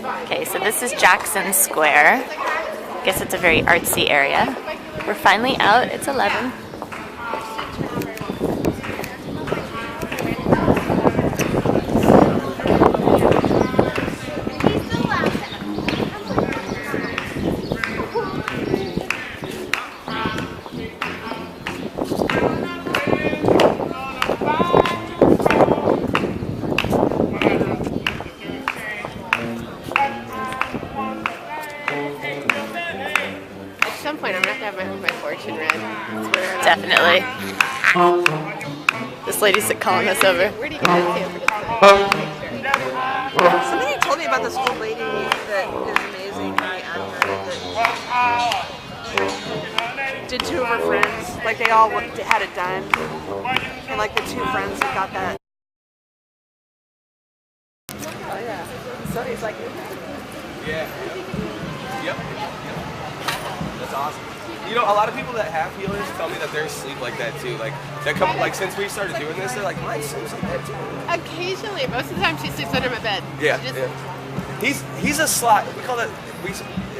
Okay, so this is Jackson Square. Guess it's a very artsy area. We're finally out. It's 11. At some point, I'm gonna have to have my fortune read. Definitely. This lady's calling us over. Where do you get to? Somebody told me about this old lady that is amazing. That did two of her friends. Like they all had it done, and like the two friends that got that. Oh yeah. So he's like. Yeah. Yep. That's awesome. You know, a lot of people that have healers tell me that they're asleep like that too. Like that couple, like since we started doing this, they're like, my sleeps like that too. Occasionally, most of the time she sleeps under my bed. Yeah. He's a slot. We call that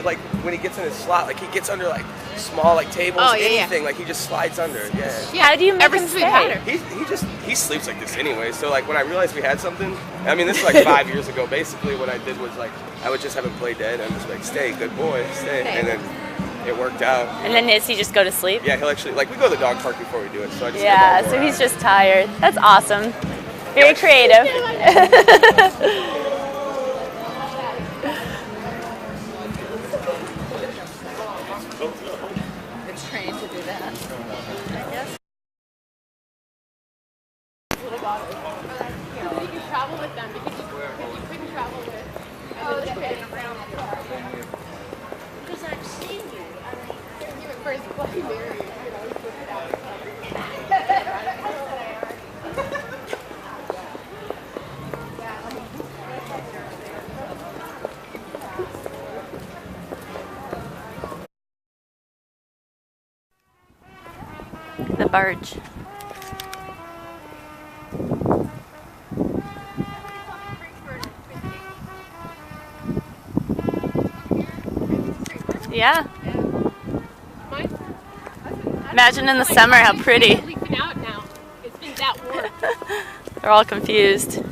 like when he gets in his slot, like he gets under like small like tables, anything. Like he just slides under. Yeah. How do you make him stay? He sleeps like this anyway. So like when I realized we had something, I mean this is like 5 years ago. Basically, what I did was like I would just have him play dead. I'm just like, stay, good boy, stay, and then it worked out. And then does he just go to sleep? Yeah, he'll actually like we go to the dog park before we do it. So I just so he's just tired. That's awesome. Very creative. It's trained to do that, I guess. You can travel with them because you couldn't travel with. Because I've seen you. I mean, even for his Bloody Mary, The barge. Yeah. Imagine in the summer how pretty. leaking out now. It's been that warm. They're all confused.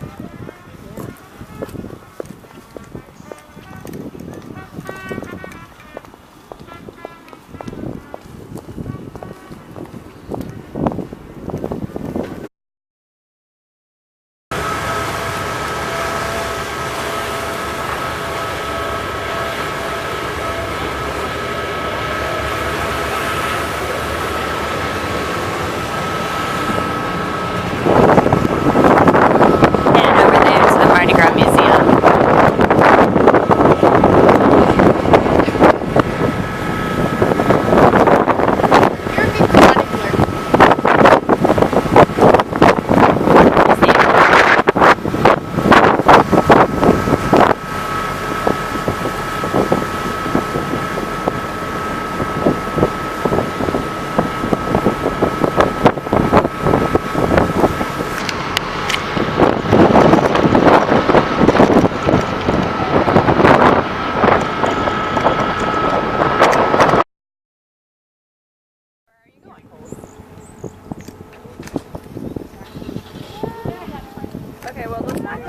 Okay, well let's not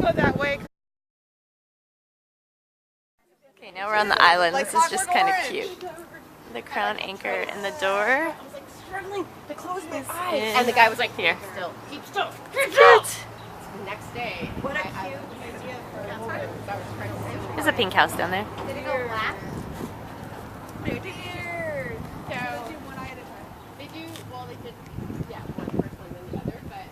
go that way. Okay, now we're on the island. This is just kind of cute. The crown anchor in the door. I was like struggling to close my eyes. And the guy was like, here. Keep still. The next day. What a cute idea for There's a pink house down there. Did it go black? They did. So, Do one eye at a time. they do, well, they did, one first one, then the other, but.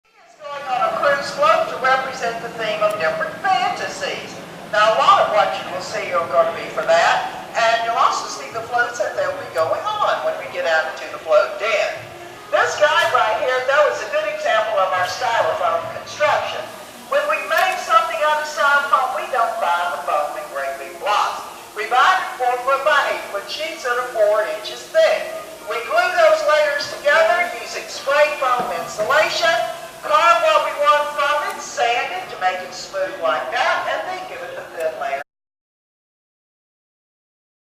It's going on a cruise float to represent the theme of different fantasies. Now, a lot of what you will see are going to be for that, and you'll also see the floats that they'll be going on when we get out into the float den. This guy right here, though, is a good example of our styrofoam construction. When we make something out of styrofoam, we don't buy the foam in great big blocks. We buy it 4 foot by 8 foot sheets that are 4 inches thick. We glue those layers together using spray foam insulation, carve what we want from it, sand it, and smooth like that, and then give it the thin layer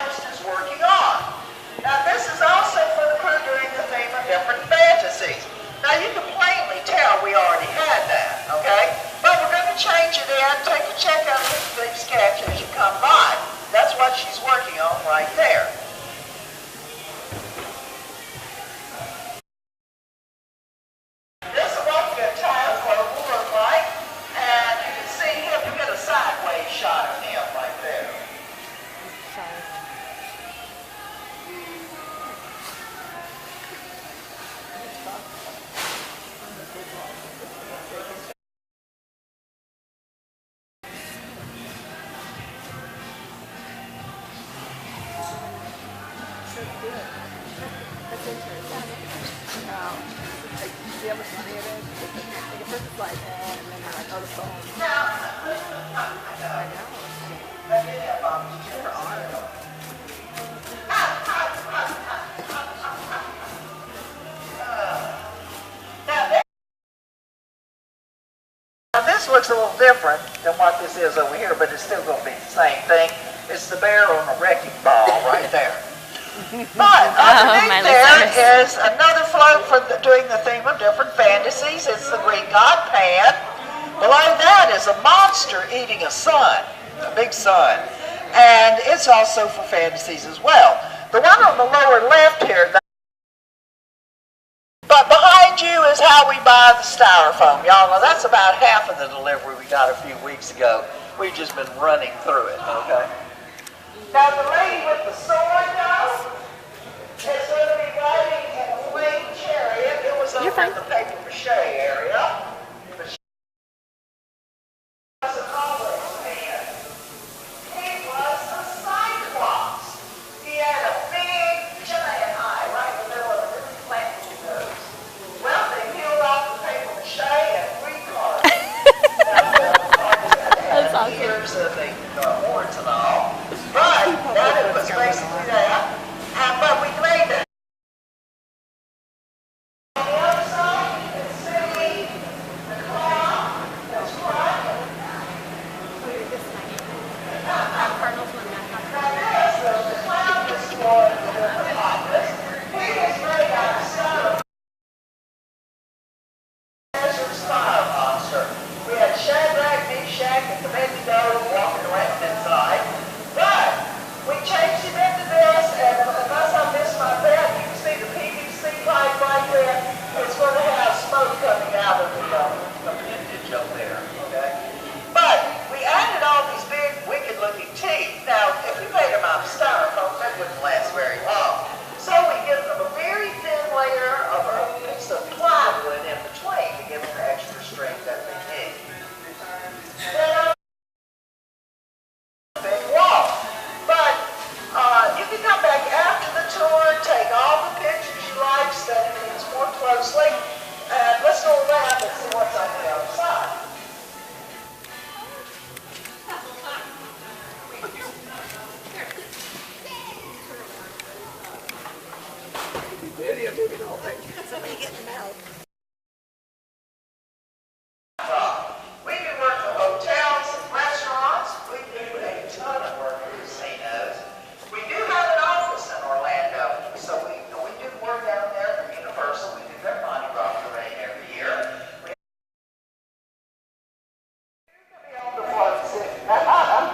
is working on. Now this is also for the crew doing the theme of different fantasies. Now you can plainly tell we already had that, okay? But we're going to change it in. Take a check out of this big sketch as you come by. That's what she's working on right there. This is what the entire float will look like. And you can see him, you get a sideways shot of him right there. Now this looks a little different than what this is over here, but it's still going to be the same thing. It's the bear on a wrecking ball right there. But underneath there is another float for doing the theme of different fantasies. It's the Greek god Pan. Below that is a monster eating a sun, a big sun. And it's also for fantasies as well. The one on the lower left here, but behind you is how we buy the styrofoam. Y'all know that's about half of the delivery we got a few weeks ago. We've just been running through it, okay? Now the lady with the sword, though, is going to be riding in a flame chariot. It was over in the paper mache area. But she wasn't always man. He was a cyclops. He had a big giant eye right in the middle of it. Planted nose. Well, they peeled off the paper mache and recarved it. That's awesome. Ears and the horns and all. But that was basically that. But we made that. On the other side, you can see the clown that's crying. Now this, the clown is for the office. He is made out of stone. Style monster. We had Shadrach, Meshach, and Abednego walking around inside. But we changed him into this, and unless I miss my bet, you can see the PVC pipe right there. It's going to have smoke coming out of the appendage up there, okay? But we added all these big, wicked-looking teeth. Now, if we made them out of styrofoam, that wouldn't last very long. So we give them a very thin layer of a piece of plywood in between to give them the extra strength that they need. Then big wall. But you can come back after the tour, take all the pictures you like, study things more closely, and let's go around and see what's on the other side. Somebody get in the mouth. We do work for hotels and restaurants. We do a ton of work for casinos. We do have an office in Orlando, so we do work down there for Universal. We do their Mardi Gras parade every year.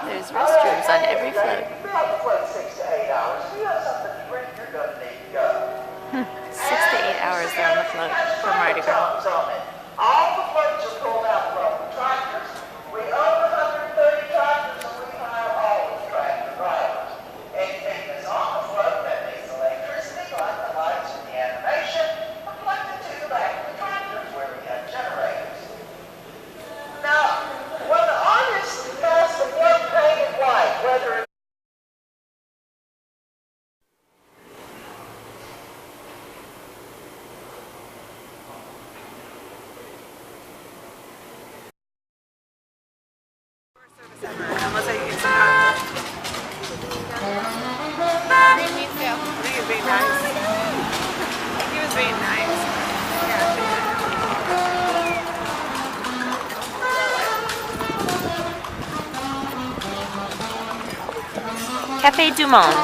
There's restrooms on every float. Be on the float 6 to 8 hours. If you have something to drink, you're going to need to go. 6 to 8 hours they're on the float for Mardi Gras. All the floats are pulled out from the tractors. We own 130 tractors and we hire all the tractor drivers. Anything that's on the float that needs electricity, like the lights and the animation, are plugged into the back of the tractors where we have generators. Now, when the artist has the float painted white, whether it's Cafe du Monde.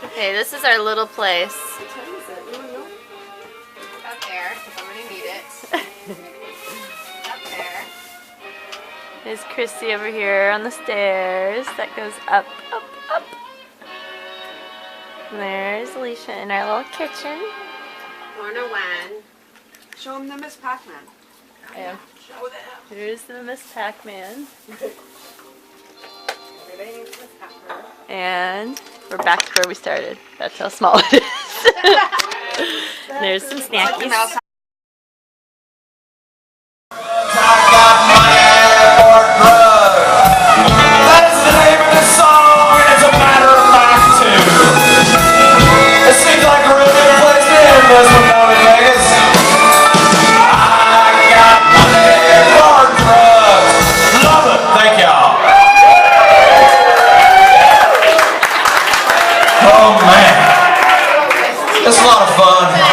Okay, this is our little place. Up there, if I'm gonna need it. Up there. There's Christy over here on the stairs. That goes up, up, up. And there's Alicia in our little kitchen. Corner one. Show them the Miss Pac-Man. Yeah. Here's the Miss Pac-Man. And we're back to where we started. That's how small it is. There's some snackies. That's the name of the song, and it's a matter of fact too. It seems like a real good place to end this one down in Vegas. I got money for drugs. Love it. Thank y'all. Oh man, it's a lot of fun.